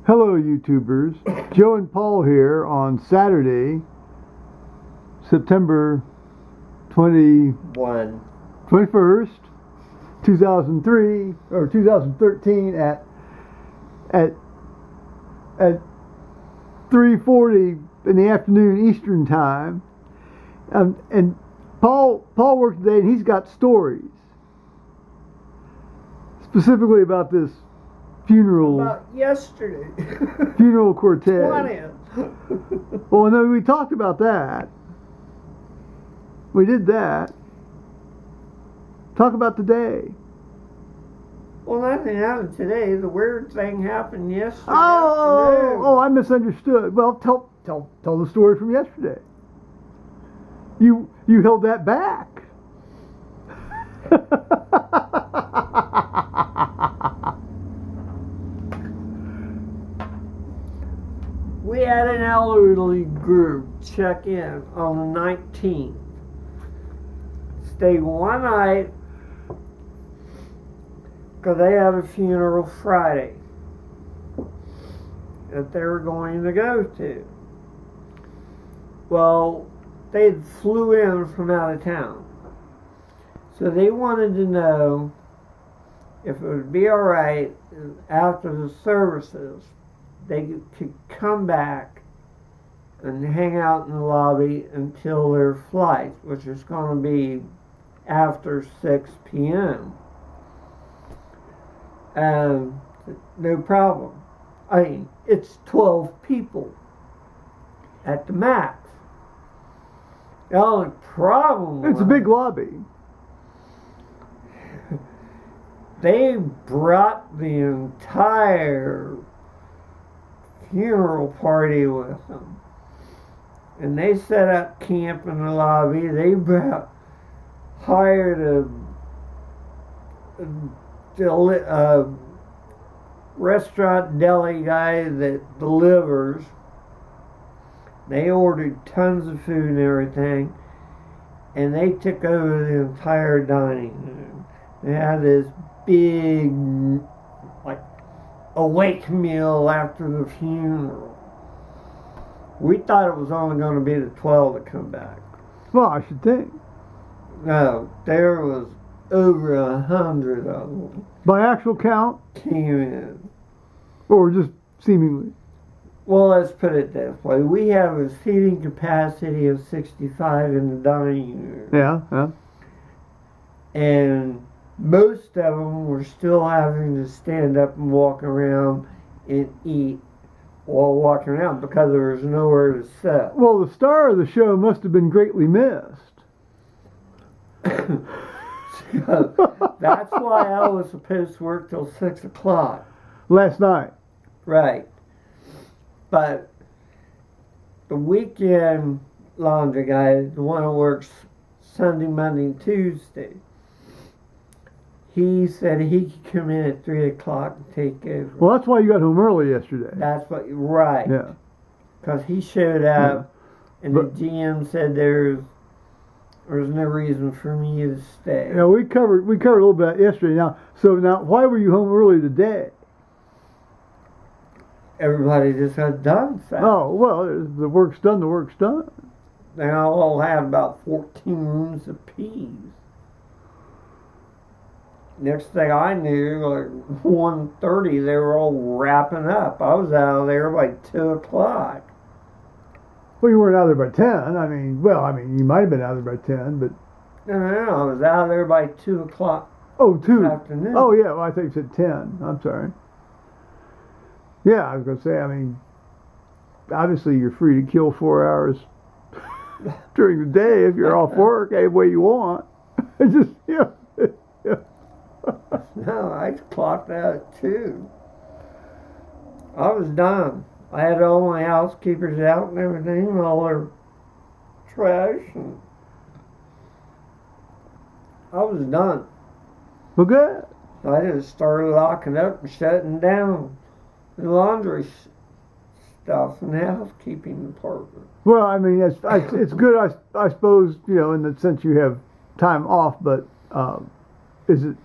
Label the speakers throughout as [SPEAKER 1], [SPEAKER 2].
[SPEAKER 1] Hello, YouTubers. Joe and Paul here on Saturday, September 21st, 2013 at 3:40 in the afternoon Eastern Time. And Paul worked today, and he's got stories specifically about this funeral.
[SPEAKER 2] About yesterday.
[SPEAKER 1] Funeral cortege.
[SPEAKER 2] 20th.
[SPEAKER 1] Well, no, we talked about that. We did that. Talk about today.
[SPEAKER 2] Well, nothing happened today. The weird thing happened yesterday.
[SPEAKER 1] Oh, I misunderstood. Well, tell the story from yesterday. You held that back.
[SPEAKER 2] We had an elderly group check in on the 19th. Stayed one night because they had a funeral Friday that they were going to go to. Well, they flew in from out of town. So they wanted to know if it would be all right after the services they could come back and hang out in the lobby until their flight, which is going to be after 6 p.m. No problem. I mean, it's 12 people at the max. The only problem
[SPEAKER 1] It's a big lobby.
[SPEAKER 2] They brought the entire funeral party with them. And they set up camp in the lobby. They hired a restaurant deli guy that delivers. They ordered tons of food and everything. And they took over the entire dining room. They had this big, awake meal after the funeral. We thought it was only going to be the 12 that come back.
[SPEAKER 1] Well, I should think.
[SPEAKER 2] No, there was over 100 of them.
[SPEAKER 1] By actual count?
[SPEAKER 2] Came in.
[SPEAKER 1] Or just seemingly?
[SPEAKER 2] Well, let's put it this way. We have a seating capacity of 65 in the dining room.
[SPEAKER 1] Yeah.
[SPEAKER 2] And most of them were still having to stand up and walk around and eat while walking around because there was nowhere to sit.
[SPEAKER 1] Well, the star of the show must have been greatly missed.
[SPEAKER 2] So that's why I was supposed to work till 6 o'clock.
[SPEAKER 1] Last night.
[SPEAKER 2] Right. But the weekend laundry guy, the one who works Sunday, Monday, and Tuesday, he said he could come in at 3 o'clock and take over.
[SPEAKER 1] Well, that's why you got home early yesterday.
[SPEAKER 2] That's what, right.
[SPEAKER 1] Yeah.
[SPEAKER 2] Because he showed up, and
[SPEAKER 1] but,
[SPEAKER 2] the GM said there was no reason for me to stay.
[SPEAKER 1] Yeah, we covered a little bit yesterday. Now, why were you home early today?
[SPEAKER 2] Everybody just got done fast.
[SPEAKER 1] Oh, well, the work's done. The work's done.
[SPEAKER 2] They all had about 14 rooms apiece. Next thing I knew, like 1:30, they were all wrapping up. I was out of there by 2 o'clock.
[SPEAKER 1] Well, you weren't out there by 10. You might have been out there by 10, but...
[SPEAKER 2] No, I was out of there by 2 o'clock.
[SPEAKER 1] Oh, 2.
[SPEAKER 2] This afternoon.
[SPEAKER 1] Oh, yeah, well, I think you said 10. I'm sorry. Yeah, I was going to say, obviously you're free to kill 4 hours during the day if you're off work any way you want. It's just, yeah.
[SPEAKER 2] No, I clocked out at 2. I was done. I had all my housekeepers out and everything, all their trash, and I was done.
[SPEAKER 1] Well, good.
[SPEAKER 2] I just started locking up and shutting down the laundry stuff in the housekeeping department.
[SPEAKER 1] Well, it's good, I suppose, in the sense you have time off, but is it?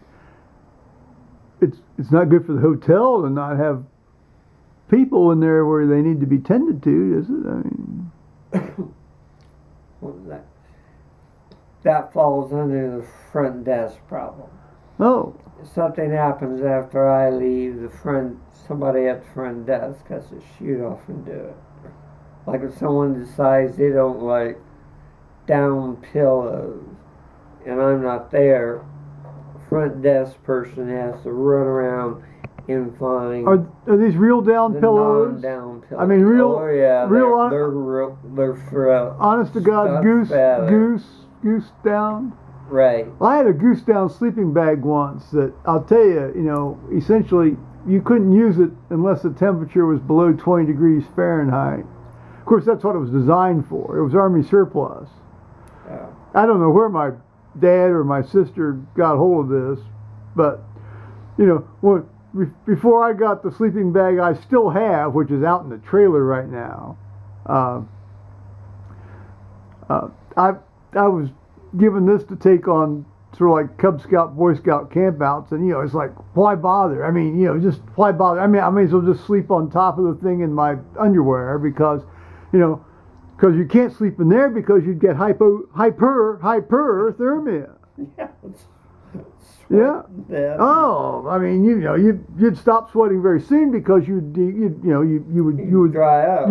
[SPEAKER 1] It's not good for the hotel to not have people in there where they need to be tended to, is it? I mean,
[SPEAKER 2] Well, that falls under the front desk problem.
[SPEAKER 1] oh,
[SPEAKER 2] If something happens after I leave, somebody at the front desk has to shoot off and do it. Like if someone decides they don't like down pillows and I'm not there, front desk person has to run around and find
[SPEAKER 1] are these real down
[SPEAKER 2] the
[SPEAKER 1] pillows?
[SPEAKER 2] non-down pillows.
[SPEAKER 1] I mean, real,
[SPEAKER 2] Oh yeah,
[SPEAKER 1] real.
[SPEAKER 2] they're for
[SPEAKER 1] Honest to God,
[SPEAKER 2] stuffed
[SPEAKER 1] goose
[SPEAKER 2] feather.
[SPEAKER 1] goose down.
[SPEAKER 2] Right.
[SPEAKER 1] I had a goose down sleeping bag once that I'll tell you, essentially you couldn't use it unless the temperature was below 20 degrees Fahrenheit. Of course, that's what it was designed for. It was Army surplus.
[SPEAKER 2] Yeah.
[SPEAKER 1] I don't know where my dad or my sister got hold of this, but before I got the sleeping bag I still have, which is out in the trailer right now, I was given this to take on sort of like Cub Scout, Boy Scout campouts, and it's like, why bother? I mean, just why bother? I mean, I may as well just sleep on top of the thing in my underwear because you can't sleep in there because you'd get hyperthermia.
[SPEAKER 2] Yeah.
[SPEAKER 1] Yeah.
[SPEAKER 2] Yeah.
[SPEAKER 1] Oh, I mean, you'd stop sweating very soon because you would
[SPEAKER 2] dry up.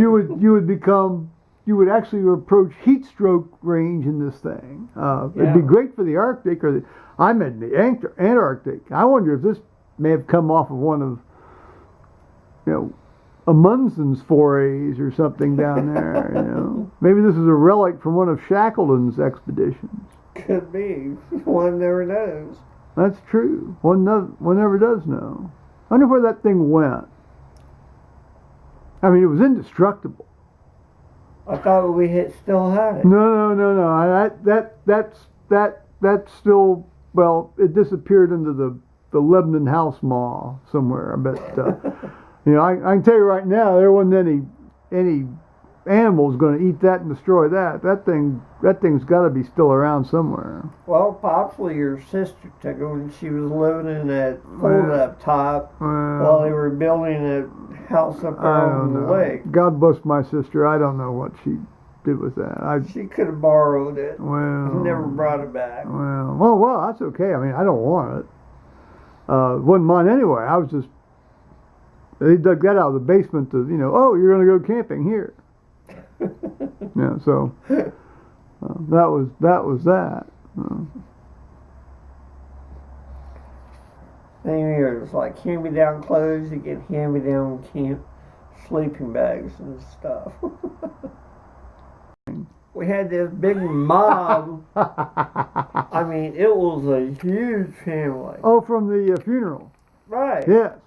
[SPEAKER 1] You would actually approach heat stroke range in this thing. It'd be great for the Arctic I'm in the Antarctic. I wonder if this may have come off of one of Amundsen's forays or something down there. Maybe this is a relic from one of Shackleton's expeditions.
[SPEAKER 2] Could be. One never knows.
[SPEAKER 1] That's true. One never does know. I wonder where that thing went. I mean, it was indestructible.
[SPEAKER 2] I thought we still had it.
[SPEAKER 1] No. That's still, well, it disappeared into the Lebanon house maw somewhere. But I can tell you right now, there wasn't any animals going to eat that and destroy that. That thing's got to be still around somewhere.
[SPEAKER 2] Well, possibly your sister took it when she was living in that fold-up top while they were building a house up there on the lake.
[SPEAKER 1] God bless my sister. I don't know what she did with that.
[SPEAKER 2] She could have borrowed it.
[SPEAKER 1] Well,
[SPEAKER 2] and never brought it back.
[SPEAKER 1] Well, that's okay. I mean, I don't want it. It wasn't mine anyway. They dug that out of the basement to, oh, you're going to go camping here. Yeah, so that was that.
[SPEAKER 2] Then there's like hand-me-down clothes. You get hand-me-down camp sleeping bags and stuff. We had this big mob. I mean, it was a huge family.
[SPEAKER 1] Oh, from the funeral.
[SPEAKER 2] Right.
[SPEAKER 1] Yes.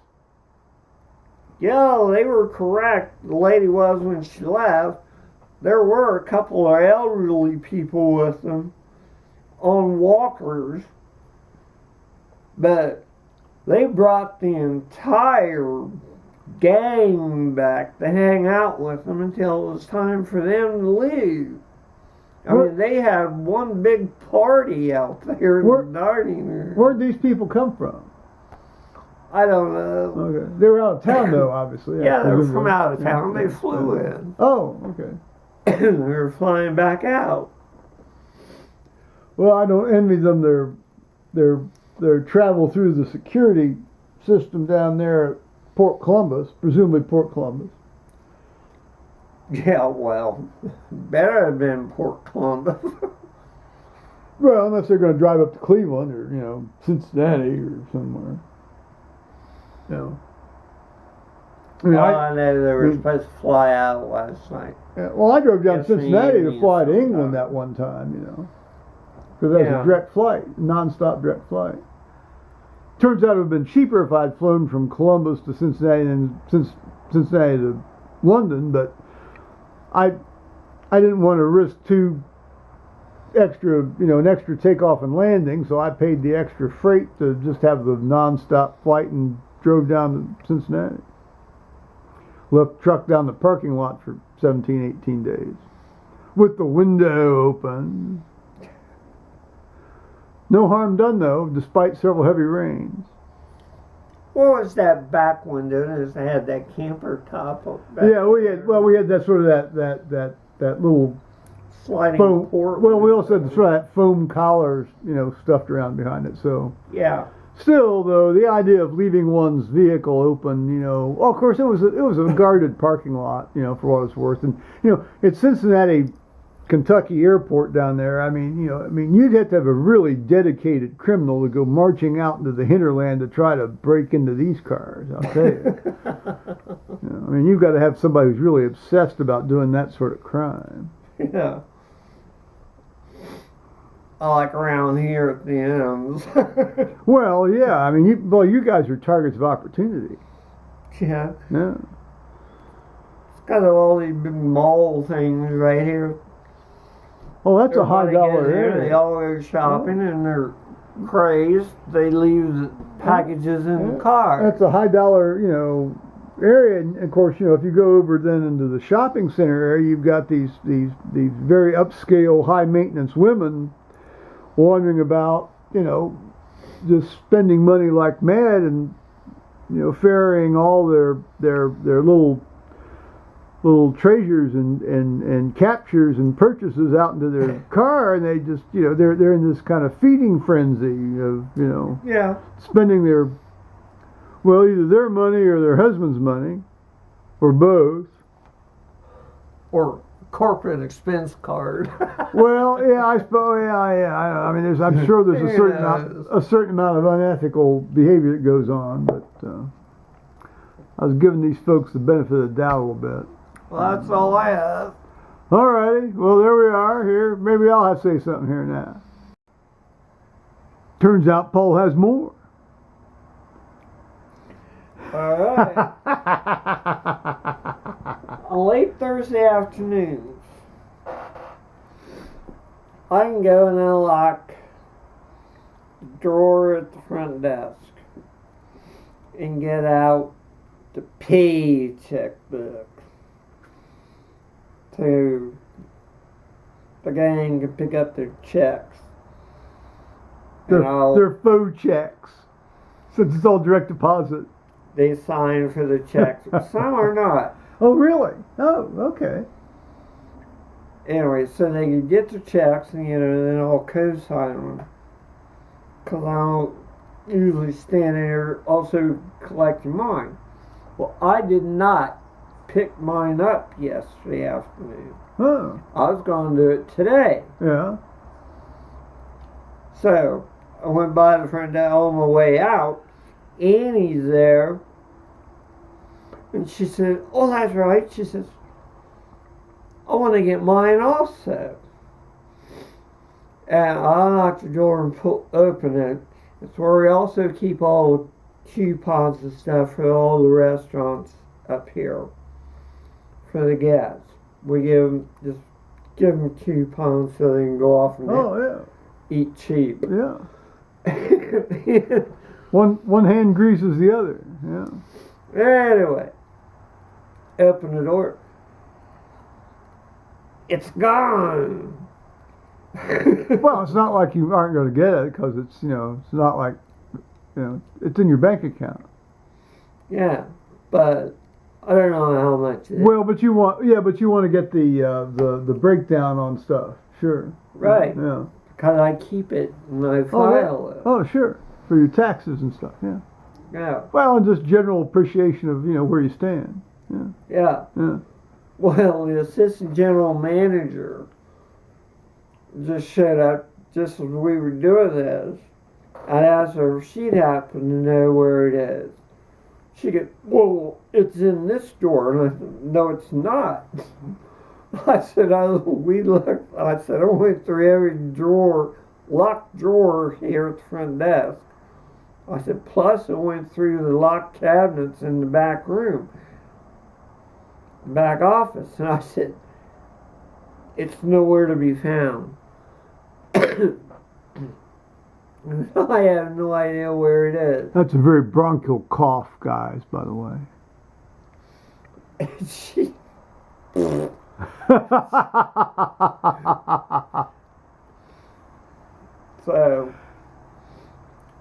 [SPEAKER 2] Yeah, they were correct. The lady was when she left. There were a couple of elderly people with them on walkers, but they brought the entire gang back to hang out with them until it was time for them to leave. I mean, they had one big party out there in the dining room.
[SPEAKER 1] Where'd these people come from?
[SPEAKER 2] I don't know.
[SPEAKER 1] Okay. They were out of town, though, obviously.
[SPEAKER 2] Yeah, they were from out of town. They flew in.
[SPEAKER 1] Oh, okay.
[SPEAKER 2] They were flying back out.
[SPEAKER 1] Well, I don't envy them their travel through the security system down there at Port Columbus, presumably Port Columbus.
[SPEAKER 2] Yeah, well, better have been Port Columbus.
[SPEAKER 1] Well, unless they're going to drive up to Cleveland or, Cincinnati or somewhere. I mean,
[SPEAKER 2] I know they were supposed to fly out last night.
[SPEAKER 1] Yeah, well, I drove down to Cincinnati to fly to England
[SPEAKER 2] sometime.
[SPEAKER 1] that one time, because that was a direct flight, non-stop direct flight. Turns out it would have been cheaper if I'd flown from Columbus to Cincinnati and Cincinnati to London, but I didn't want to risk an extra takeoff and landing, so I paid the extra freight to just have the non-stop flight and drove down to Cincinnati. Left truck down the parking lot for 17, 18 days with the window open. No harm done, though, despite several heavy rains.
[SPEAKER 2] What was that back window? It had that camper top up back.
[SPEAKER 1] Yeah, we had that sort of that little
[SPEAKER 2] sliding
[SPEAKER 1] foam.
[SPEAKER 2] port.
[SPEAKER 1] Well, we also had sort of that foam collar, stuffed around behind it. So
[SPEAKER 2] yeah.
[SPEAKER 1] Still, though, the idea of leaving one's vehicle open, well, of course, it was a guarded parking lot, for what it's worth, and it's Cincinnati, Kentucky airport down there. I mean, you'd have to have a really dedicated criminal to go marching out into the hinterland to try to break into these cars. I'll tell you. I mean, you've got to have somebody who's really obsessed about doing that sort of crime.
[SPEAKER 2] Yeah. I like around here at the ends.
[SPEAKER 1] Well, yeah. I mean, you guys are targets of opportunity.
[SPEAKER 2] Yeah.
[SPEAKER 1] Yeah.
[SPEAKER 2] It's got all these big mall things right here.
[SPEAKER 1] Oh, that's
[SPEAKER 2] Everybody
[SPEAKER 1] a high dollar
[SPEAKER 2] gets here,
[SPEAKER 1] area.
[SPEAKER 2] They all go shopping and they're crazed. They leave the packages in the car.
[SPEAKER 1] That's a high dollar, area. And of course, if you go over then into the shopping center area, you've got these very upscale, high maintenance women wandering about, just spending money like mad and, ferrying all their little treasures and captures and purchases out into their car, and they just, they're in this kind of feeding frenzy of,
[SPEAKER 2] yeah,
[SPEAKER 1] spending either their money or their husband's money, or both.
[SPEAKER 2] or corporate expense card.
[SPEAKER 1] Well, yeah, I suppose, yeah. I mean, I'm sure there's a certain amount of unethical behavior that goes on, but I was giving these folks the benefit of the doubt a little bit.
[SPEAKER 2] Well, that's all I have.
[SPEAKER 1] All righty, well, there we are. Here, maybe I'll have to say something here now. Turns out Paul has more.
[SPEAKER 2] All right. On late Thursday afternoons, I can go and unlock the drawer at the front desk and get out the paycheck book so the gang can pick up their checks.
[SPEAKER 1] They're faux checks, since it's all direct deposit.
[SPEAKER 2] They sign for the checks. Some are not.
[SPEAKER 1] Oh, really? Oh, okay.
[SPEAKER 2] Anyway, so they can get the checks and, then I'll co-sign them. Because I don't usually stand there also collecting mine. Well, I did not pick mine up yesterday afternoon.
[SPEAKER 1] Oh.
[SPEAKER 2] I was going to do it today.
[SPEAKER 1] Yeah.
[SPEAKER 2] So, I went by the front door on my way out. Annie's there. And she said, oh, that's right. She says, I want to get mine also. And I unlocked the door and open it. It's where we also keep all the coupons and stuff for all the restaurants up here for the guests. We give them coupons so they can go off and eat cheap.
[SPEAKER 1] Yeah. One hand greases the other. Yeah.
[SPEAKER 2] Anyway, open the door. It's gone.
[SPEAKER 1] Well, it's not like you aren't going to get it because it's it's not like it's in your bank account.
[SPEAKER 2] Yeah, but I don't know how much.
[SPEAKER 1] Well, but you want to get the breakdown on stuff. Sure.
[SPEAKER 2] Right.
[SPEAKER 1] Yeah.
[SPEAKER 2] Because I keep it in my file.
[SPEAKER 1] Oh, sure. For your taxes and stuff. Yeah.
[SPEAKER 2] Yeah.
[SPEAKER 1] Well, and just general appreciation of where you stand. Yeah.
[SPEAKER 2] Yeah.
[SPEAKER 1] Yeah.
[SPEAKER 2] Well, the assistant general manager just showed up just as we were doing this. I asked her if she'd happen to know where it is. She goes, well, it's in this drawer. And I said, no, it's not. I said, we looked. I said, I went through every drawer, locked drawer here at the front desk. I said, plus I went through the locked cabinets in the back room, back office. And I said, it's nowhere to be found. I have no idea where it is.
[SPEAKER 1] That's a very bronchial cough, guys, by the way.
[SPEAKER 2] She... So,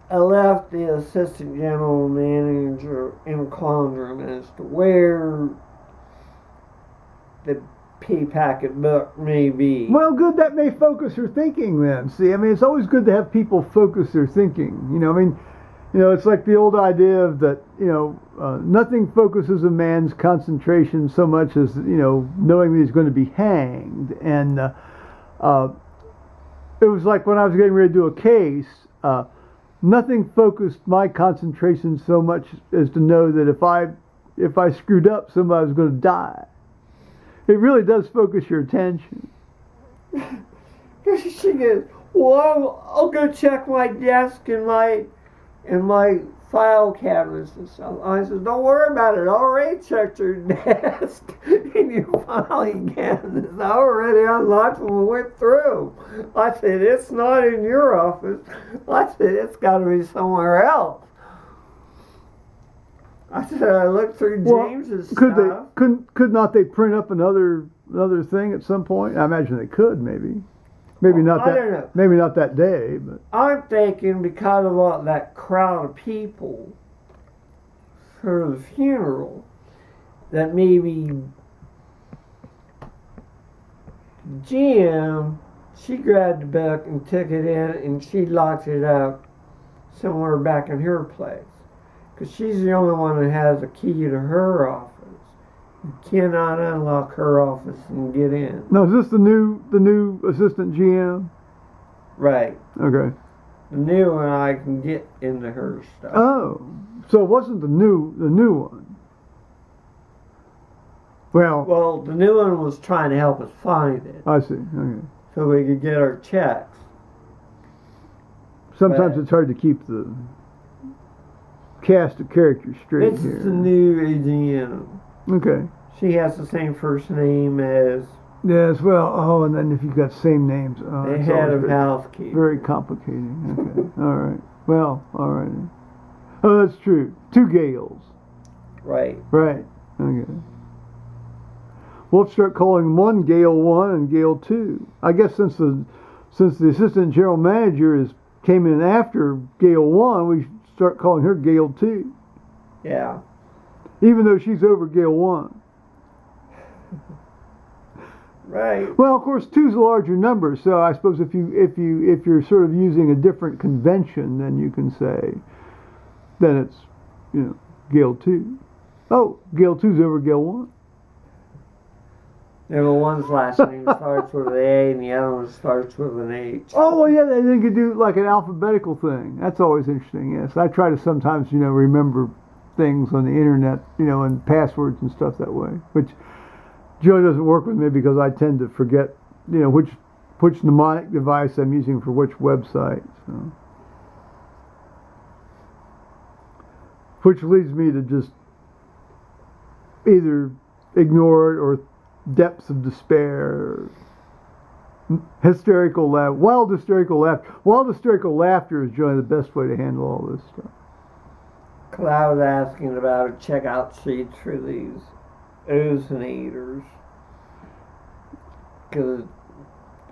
[SPEAKER 2] I left the assistant general manager in a quandrum as to where the pea packet book may be.
[SPEAKER 1] Well, good. That may focus her thinking then. See, I mean, it's always good to have people focus their thinking. You know, I mean, you know, it's like the old idea of that, you know, nothing focuses a man's concentration so much as, you know, knowing that he's going to be hanged. And it was like when I was getting ready to do a case, nothing focused my concentration so much as to know that if I screwed up, somebody was going to die. It really does focus your attention.
[SPEAKER 2] She goes, well, I'll go check my desk and my file cabinets and stuff. I said, don't worry about it. I already checked your desk and your filing cabinets. I already unlocked them and went through. I said, it's not in your office. I said, it's got to be somewhere else. I said, I looked through James's stuff.
[SPEAKER 1] Could not they print up another thing at some point? I imagine they could, maybe. Maybe not that. I don't know. Maybe not that day, but
[SPEAKER 2] I'm thinking because of all that crowd of people for the funeral, that maybe Jim, she grabbed the book and took it in, and she locked it up somewhere back in her place. Because she's the only one that has a key to her office. You cannot unlock her office and get in.
[SPEAKER 1] No, is this the new assistant GM?
[SPEAKER 2] Right.
[SPEAKER 1] Okay.
[SPEAKER 2] The new one I can get into her stuff.
[SPEAKER 1] Oh, so it wasn't the new one.
[SPEAKER 2] Well, the new one was trying to help us find it.
[SPEAKER 1] I see. Okay.
[SPEAKER 2] So we could get our checks.
[SPEAKER 1] Sometimes it's hard to keep the cast of characters straight
[SPEAKER 2] this
[SPEAKER 1] here.
[SPEAKER 2] This is the new AGM.
[SPEAKER 1] Okay.
[SPEAKER 2] She has the same first name as...
[SPEAKER 1] Yes, well, and then if you've got same names...
[SPEAKER 2] the head of housekeeping.
[SPEAKER 1] Very complicating. Okay. All right. Well, all right. Oh, that's true. 2 Gales.
[SPEAKER 2] Right.
[SPEAKER 1] Right. Okay. We'll start calling one Gale 1 and Gale 2. I guess since the assistant general manager came in after Gale 1, we should start calling her Gale 2.
[SPEAKER 2] Yeah.
[SPEAKER 1] Even though she's over Gale 1.
[SPEAKER 2] Right.
[SPEAKER 1] Well, of course, 2's a larger number, so I suppose if you're sort of using a different convention, then you can say, then it's, you know, Gale 2. Oh, Gale 2's over Gale 1.
[SPEAKER 2] Yeah, well, one's last name starts with an A and the other one starts with an H.
[SPEAKER 1] Oh, well, yeah, they could do like an alphabetical thing. That's always interesting, yes. I try to sometimes, you know, remember things on the internet, you know, and passwords and stuff that way, which Joe doesn't work with me because I tend to forget, you know, which mnemonic device I'm using for which website. So. Which leads me to just either ignore it or depths of despair, hysterical laugh, wild hysterical laughter. Wild hysterical laughter is generally the best way to handle all this stuff.
[SPEAKER 2] Because I was asking about a checkout sheets for these ozonators. Because the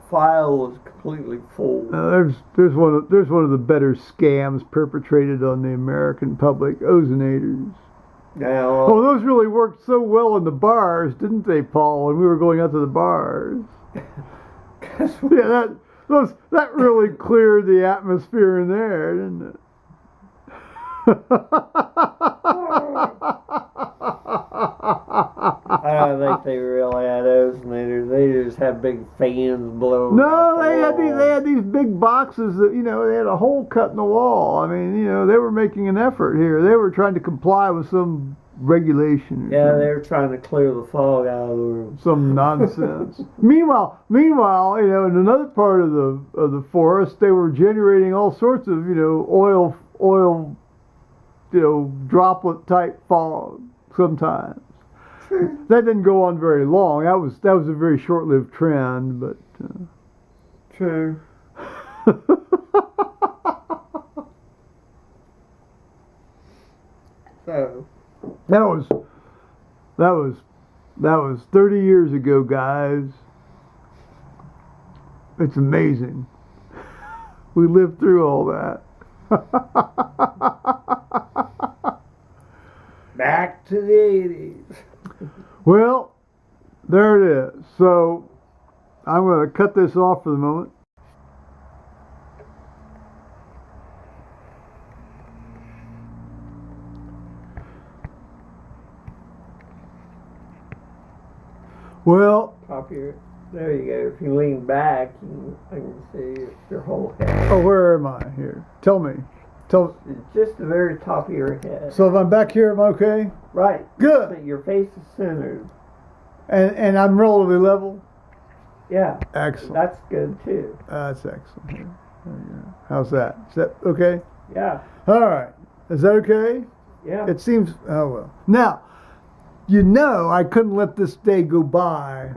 [SPEAKER 2] file was completely full.
[SPEAKER 1] There's one of the better scams perpetrated on the American public, ozonators.
[SPEAKER 2] Yeah, well,
[SPEAKER 1] oh, those really worked so well in the bars, didn't they, Paul? When we were going out to the bars. Yeah, that really cleared the atmosphere in there, didn't it?
[SPEAKER 2] I don't think they really had ozonators. They just had big fans blowing.
[SPEAKER 1] No, they had these big boxes that, you know, they had a hole cut in the wall. I mean, you know, they were making an effort here. They were trying to comply with some regulation.
[SPEAKER 2] Yeah, something. They were trying to clear the fog out of the room.
[SPEAKER 1] Some nonsense. Meanwhile, you know, in another part of the forest, they were generating all sorts of, you know, oil, you know, droplet type fog sometimes. That didn't go on very long. That was a very short-lived trend, but
[SPEAKER 2] true. So
[SPEAKER 1] that was 30 years ago, guys. It's amazing. We lived through all that.
[SPEAKER 2] Back to the 80s.
[SPEAKER 1] Well, there it is. So I'm going to cut this off for the moment. Well,
[SPEAKER 2] Top here. There you go. If you lean back, I can see your whole head.
[SPEAKER 1] oh, where am I here? Tell me.
[SPEAKER 2] It's just the very top of your head.
[SPEAKER 1] So if I'm back here, am I okay?
[SPEAKER 2] Right.
[SPEAKER 1] Good.
[SPEAKER 2] But your face is centered.
[SPEAKER 1] And I'm relatively level?
[SPEAKER 2] Yeah.
[SPEAKER 1] Excellent.
[SPEAKER 2] That's good too.
[SPEAKER 1] That's excellent. There you go. How's that? Is that okay?
[SPEAKER 2] Yeah.
[SPEAKER 1] All right. Is that okay?
[SPEAKER 2] Yeah.
[SPEAKER 1] It seems, oh well. Now, I couldn't let this day go by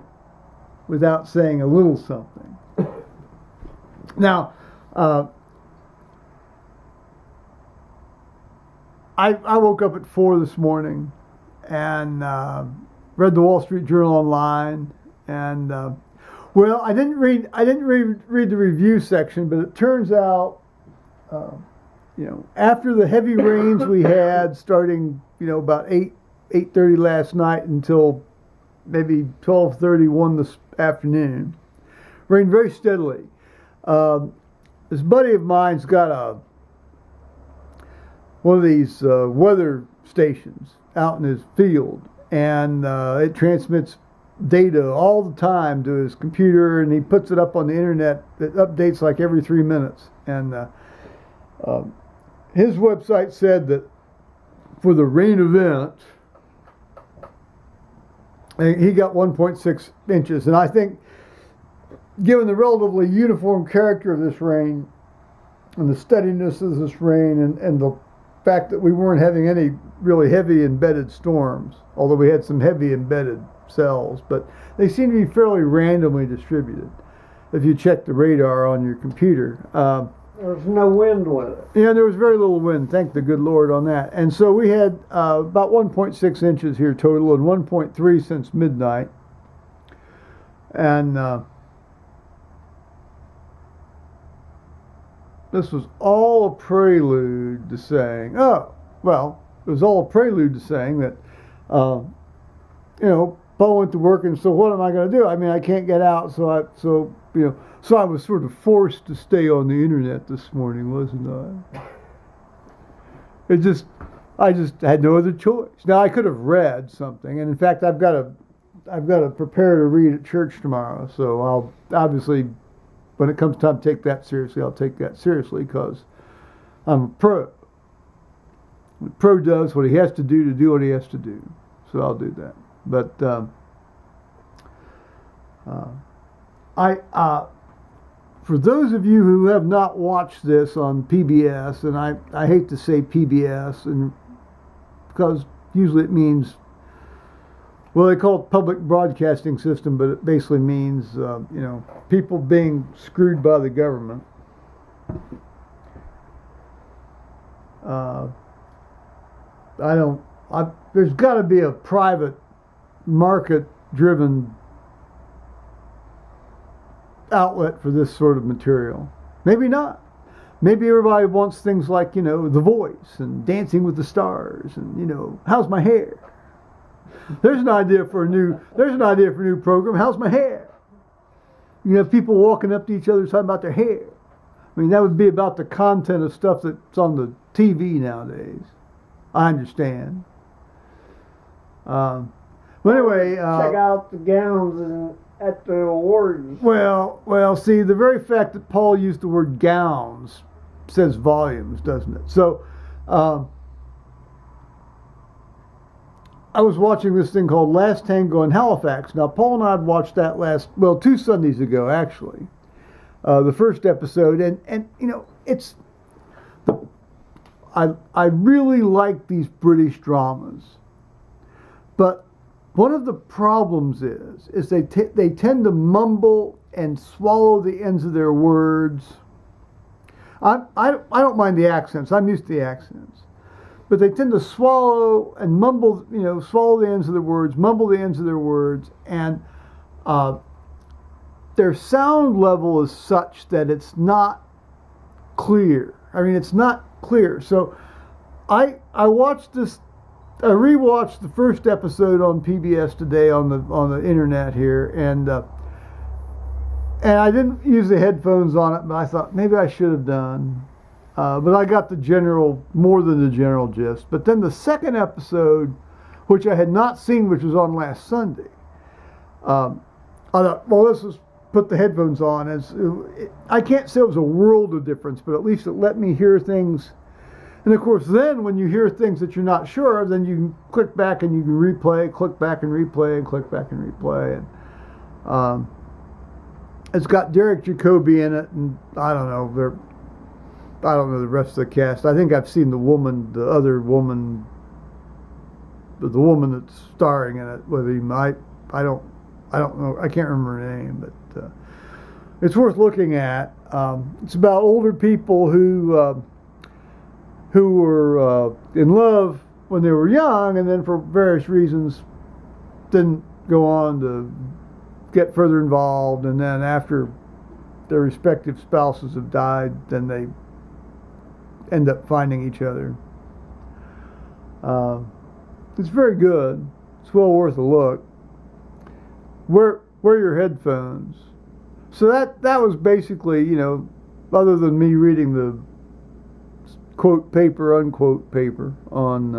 [SPEAKER 1] without saying a little something. Now, I woke up at 4 this morning and read the Wall Street Journal online, and well, I didn't read the review section, but it turns out, after the heavy rains we had starting, about 8:30 last night until maybe 12:31 this afternoon, rained very steadily. This buddy of mine's got one of these weather stations out in his field, and it transmits data all the time to his computer, and he puts it up on the internet. It updates like every 3 minutes. And his website said that for the rain event, he got 1.6 inches. And I think, given the relatively uniform character of this rain and the steadiness of this rain and the fact that we weren't having any really heavy embedded storms, although we had some heavy embedded cells, but they seem to be fairly randomly distributed if you check the radar on your computer.
[SPEAKER 2] There's no wind with it.
[SPEAKER 1] Yeah, there was very little wind, thank the good Lord on that. And so we had about 1.6 inches here total, and 1.3 since midnight. And this was all a prelude to saying, it was all a prelude to saying that, Paul went to work, and so what am I going to do? I mean, I can't get out, so I was sort of forced to stay on the internet this morning, wasn't I? I just had no other choice. Now I could have read something, and in fact, I've got to prepare to read at church tomorrow. So I'll obviously, when it comes time to take that seriously, I'll take that seriously because I'm a pro. The pro does what he has to do what he has to do. So I'll do that. But for those of you who have not watched this on PBS, and I hate to say PBS, and because usually it means, well, they call it public broadcasting system, but it basically means people being screwed by the government. There's got to be a private market-driven outlet for this sort of material. Maybe not. Maybe everybody wants things like, The Voice and Dancing with the Stars and, how's my hair? There's an idea for a new program. How's my hair? You have people walking up to each other talking about their hair. I mean, that would be about the content of stuff that's on the TV nowadays. I understand. But anyway,
[SPEAKER 2] check out the gowns at the awards.
[SPEAKER 1] Well, see, the very fact that Paul used the word gowns says volumes, doesn't it? So, I was watching this thing called Last Tango in Halifax. Now, Paul and I had watched that 2 Sundays ago, actually. The first episode, and it's I really like these British dramas, but one of the problems is they tend to mumble and swallow the ends of their words. I don't mind the accents. I'm used to the accents, but they tend to swallow and mumble. Swallow the ends of their words, mumble the ends of their words, and their sound level is such that it's not clear. I mean, it's not clear. So I watched this. I rewatched the first episode on PBS today on the internet here, and I didn't use the headphones on it, but I thought maybe I should have done. But I got more than the general gist. But then the second episode, which I had not seen, which was on last Sunday, I thought, well, let's just put the headphones on. I can't say it was a world of difference, but at least it let me hear things. And of course, then when you hear things that you're not sure of, then you can click back and you can replay, click back and replay, and click back and replay. And it's got Derek Jacobi in it, and I don't know the rest of the cast. I think I've seen the other woman, the woman that's starring in it with him. I don't know. I can't remember her name, but it's worth looking at. It's about older people who were in love when they were young, and then for various reasons didn't go on to get further involved, and then after their respective spouses have died, then they end up finding each other. It's very good. It's well worth a look. Wear your headphones. So that was basically, other than me reading the quote paper, unquote paper on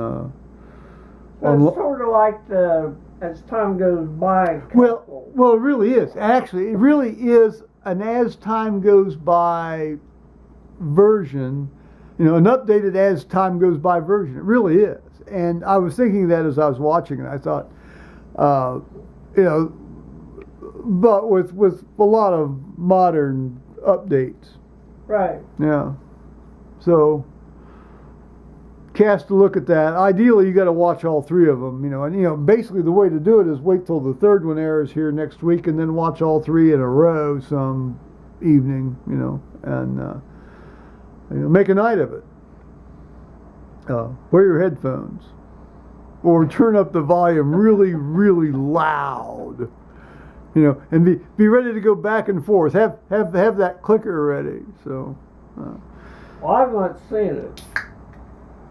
[SPEAKER 2] It's sort of like the as time goes by.
[SPEAKER 1] Well, it really is. Actually, it really is an as time goes by version. An updated as time goes by version. It really is. And I was thinking that as I was watching it, I thought, but with a lot of modern updates.
[SPEAKER 2] Right.
[SPEAKER 1] Yeah. So, cast a look at that. Ideally, you got to watch all three of them. And basically the way to do it is wait till the third one airs here next week, and then watch all three in a row some evening. And make a night of it. Wear your headphones, or turn up the volume really, really loud. And be ready to go back and forth. Have that clicker ready. So.
[SPEAKER 2] Well, I've not seen it.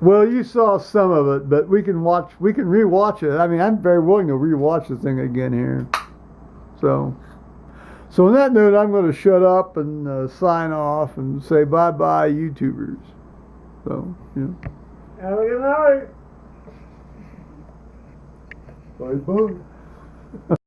[SPEAKER 1] Well, you saw some of it, but we can rewatch it. I mean, I'm very willing to rewatch the thing again here. So on that note, I'm going to shut up and sign off and say bye-bye, YouTubers. So,
[SPEAKER 2] Have a good night.
[SPEAKER 1] Bye-bye.